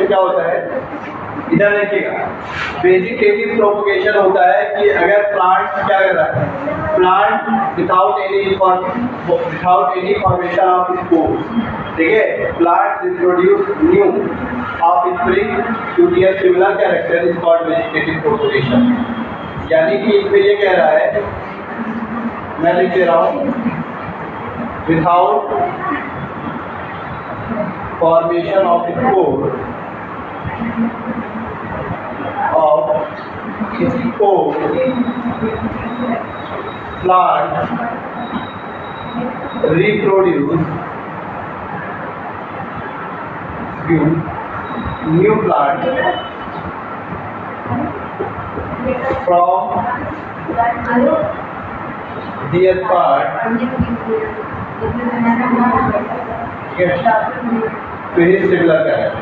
क्या होता है, इधर देखिएगा, वेजिटेटिव प्रोपगेशन होता है कि अगर प्लांट क्या कर रहा है, plant without any formation of spores, ठीक है, plant reproduce new offspring to their similar character is called vegetative propagation. यानी कि इसमें ये कह रहा है, मैं लिख दे रहा हूँ, without formation of spore plant reproduce new plant from their part to his similar character।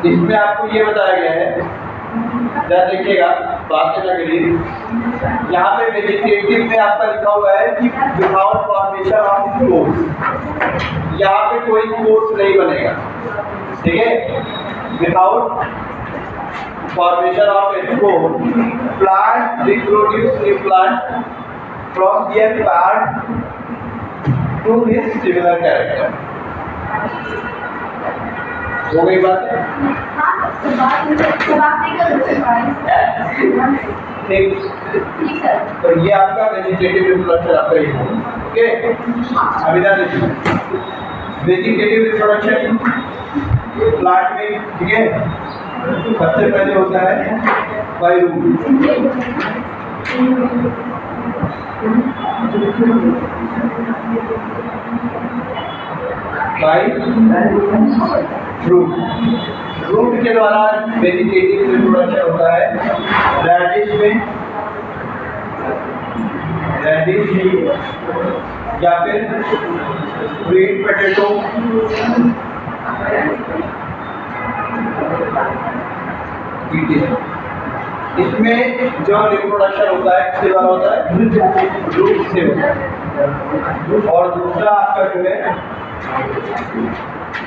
इसमें आपको ये बताया गया है, जरा देखिएगा, बातें लग रही, यहाँ पे वेजिटेटिव में आपका लिखा हुआ है कि विदाउट फॉर्मेशन ऑफ स्पोर्स, यहाँ पे कोई स्पोर्स नहीं बनेगा, ठीक है, without formation of spore plant reproduce new plant from there part two his similar character. हो गई बात? ठीक, तो ये आपका वेजिटेटिव रिप्रोडक्शन आपका ही है, ओके। अभी ध्यान दीजिए, वेजिटेटिव रिप्रोडक्शन प्लांट में, ठीक है, सबसे पहले होता है बाय रूट, रूट के द्वारा वेजिटेटिव रिप्रोडक्शन होता है। रेडिश में, रेडिश या फिर स्वीट पोटैटो, इसमें जो रिप्रोडक्शन होता है किससे वाला होता है, रूट से होता है। और दूसरा आपका जो है,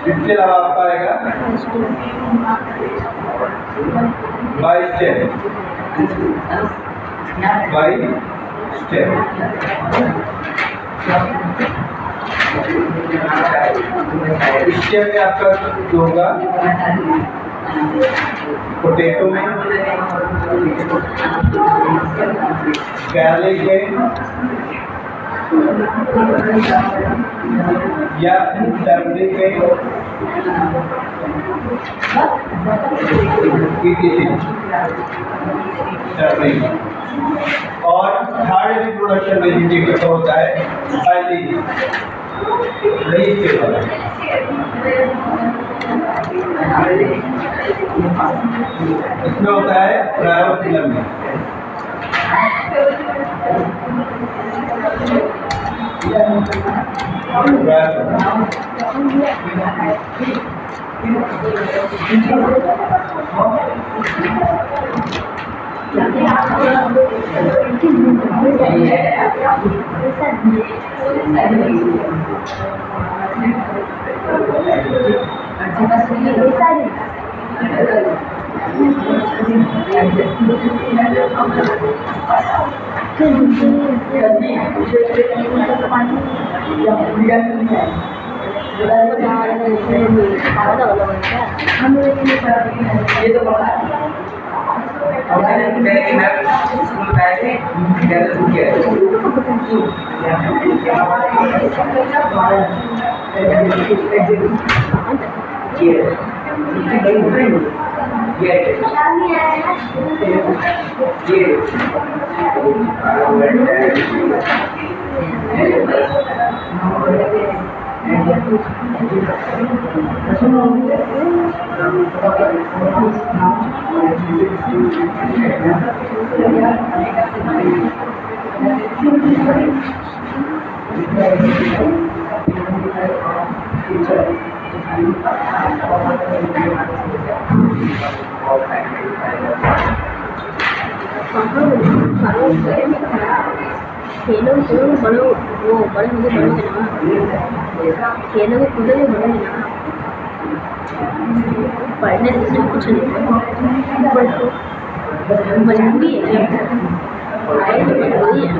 इसके अलावा आपका आएगा by stem, by stem. Stem में आपका जो होगा पोटैटो में, गार्लिक में या टर्मरिक में, और थर्ड रिप्रोडक्शन वेजिटेटिव का होता है इसमें होता है प्रायोफिलम में। खेलों को बड़ो वो बड़े मुझे बड़े हैं ना, खेलों के कूदे में बड़े हैं ना, पढ़ने से कुछ नहीं मजबूरी है, पढ़ाई तो मजबूरी है।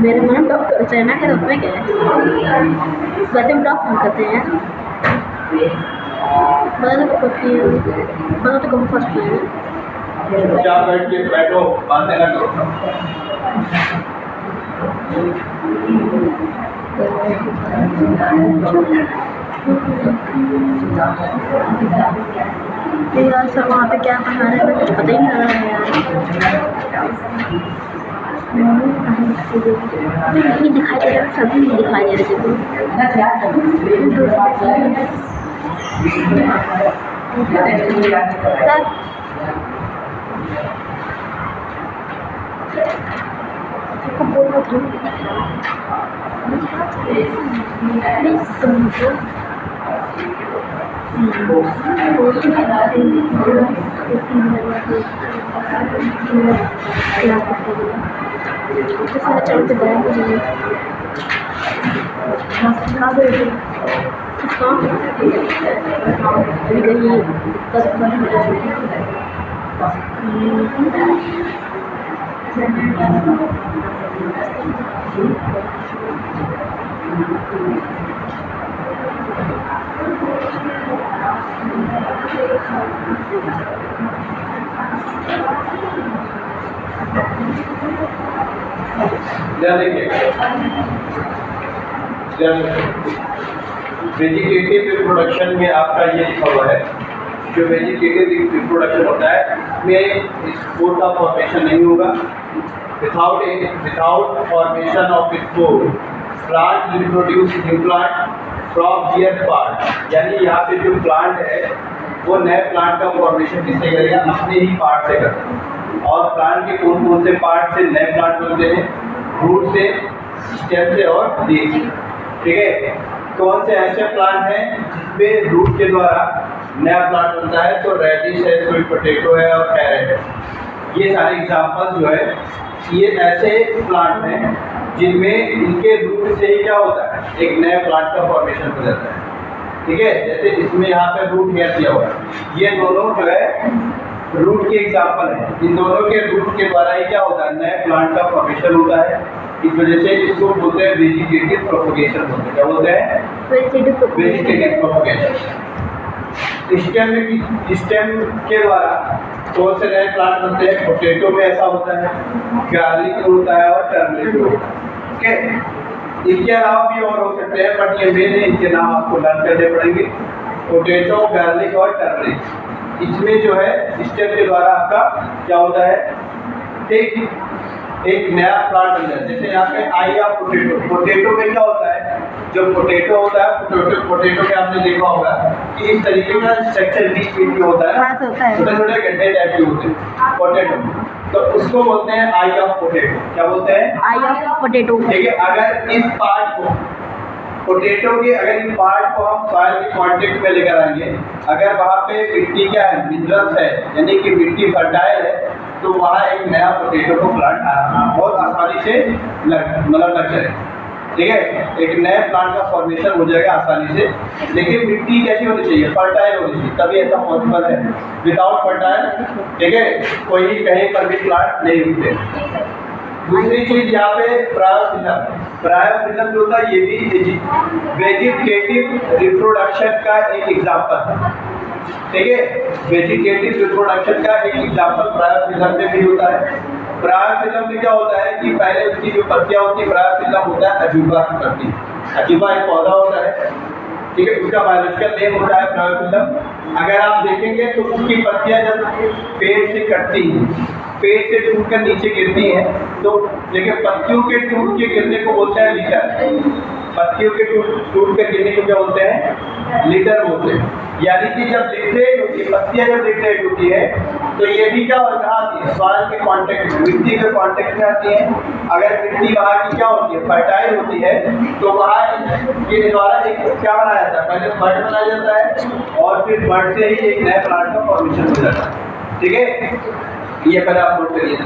मेरे मन डॉक्टर चाइना के रूप में क्या है, वैसे हम डॉक्टर करते हैं, बता तो कम फर्स्ट है। क्या बैठ के बैठो, बातें ना करो। यार सर वहाँ पे क्या पढ़ा रहे हैं कुछ पता ही नहीं लग रहा है यार, नहीं दिखाई दे रहा, सभी नहीं दिखाई दे रहे वेजिटेटिव रिप्रोडक्शन में आपका ये लिखा हुआ है, जो वेजिटेटिव रिप्रोडक्शन होता है में स्पोर का फॉर्मेशन नहीं होगा। Without formation of spore plant will produce new plant from there part, यानी यहाँ पे जो प्लांट है वो नए प्लांट का फॉर्मेशन किससे करेगा, अपने ही पार्ट से करता है। और प्लांट के कौन कौन से पार्ट से नए प्लांट बनते हैं, रूट से, स्टेम से और लीफ से। ठीक है, कौन से ऐसे प्लांट हैं जिसमें रूट के द्वारा नया प्लांट बनता है, तो रेडिश है, स्वीट पोटैटो है और कैरेट है। ये सारे एग्जांपल जो है ये ऐसे प्लांट हैं जिनमें इनके रूट से ही क्या होता है, एक नए प्लांट का फॉर्मेशन हो जाता है। ठीक है, जैसे इसमें यहाँ पे रूट हेयर दिया हुआ है, ये दोनों जो है रूट के एग्जाम्पल हैं। इन दोनों के रूट के द्वारा ही क्या होता है, नए प्लांट का फॉर्मेशन होता है। इस वजह से इसको बोलते हैं वेजिटेटिव प्रोपगेशन बोलते हैं। क्या बोलते हैं, वेजिटेटिव प्रोपगेशन। स्टेम के द्वारा कौन से नए प्लांट बनते हैं, पोटैटो में ऐसा होता है, गार्लिक में होता है और टर्मरिक में होता है। ठीक है, इनके अलावा भी और हो सकते हैं, बट ये मेन है, इनके नाम आपको लर्न करने पड़ेंगे। पोटैटो, गार्लिक और टर्मरिक, इसमें जो है स्टेम के द्वारा आपका क्या होता है, एक नया प्लांट बन जाता है। जैसे यहाँ पे आई ऑफ पोटैटो, पोटैटो में क्या होता है, जो पोटैटो होता है, पोटैटो में आपने देखा होगा कि इस तरीके का स्ट्रक्चर बीच में होता है, छोटे छोटे गड्ढे टाइप के होते हैं पोटैटो, तो उसको बोलते हैं आई ऑफ पोटैटो। क्या बोलते हैं, आई ऑफ पोटैटो। ठीक है, अगर इस पार्ट को पोटैटो के अगर इन पार्ट को हम सॉइल के कांटेक्ट में लेकर आएंगे, अगर वहाँ पे मिट्टी क्या है, मिनरल्स है, यानी कि मिट्टी फर्टाइल है, तो वहाँ एक नया पोटैटो को प्लांट बहुत आसानी से लग जाएगा। ठीक है, एक नए प्लांट का फॉर्मेशन हो जाएगा आसानी से। लेकिन मिट्टी कैसी होनी चाहिए, फर्टाइल होनी चाहिए, तभी ऐसा पॉसिबल है। विदाउट फर्टाइल, ठीक है, कोई कहीं पर भी प्लांट नहीं उगते। दूसरी चीज यहाँ पे प्रायोफिलम जो होता है, ये भी वेजिटेटिव रिप्रोडक्शन का एक एग्जाम्पल है। ठीक है, वेजिटेटिव रिप्रोडक्शन का एक एग्जाम्पल प्रायोफिलम में भी होता है। प्रायोफिलम में क्या होता है कि पहले उसकी जो पत्तियां होती है, प्रायोफिलम होता है अजूबा की पत्ती, अजूबा एक पौधा होता है। ठीक है, उसका बायोलॉजिकल नेम होता है प्रायोफिलम। अगर आप देखेंगे तो उसकी पत्तियां जब पेड़ से कटती हैं, पेड़ से टूट कर नीचे गिरती हैं, तो लेकिन पत्तियों के टूट के गिरने को बोलते हैं लिटर। पत्तियों के टूट कर गिरने को क्या बोलते हैं, लिटर बोलते हैं। यानी कि जब लिटरेट होती है, पत्तियां जब लिटरेट होती है तो ये भी क्या होता आती है सॉइल के कांटेक्ट में, मिट्टी के कांटेक्ट में आती है। अगर मिट्टी वहाँ की क्या होती है, फर्टाइल होती है, तो वहाँ ये द्वारा एक क्या बनाया जाता है, पहले बड बनाया जाता है और फिर बड से ही एक नए प्लांट का फॉर्मेशन हो जाता है। ठीक है, ये पहले आप नोट करिए।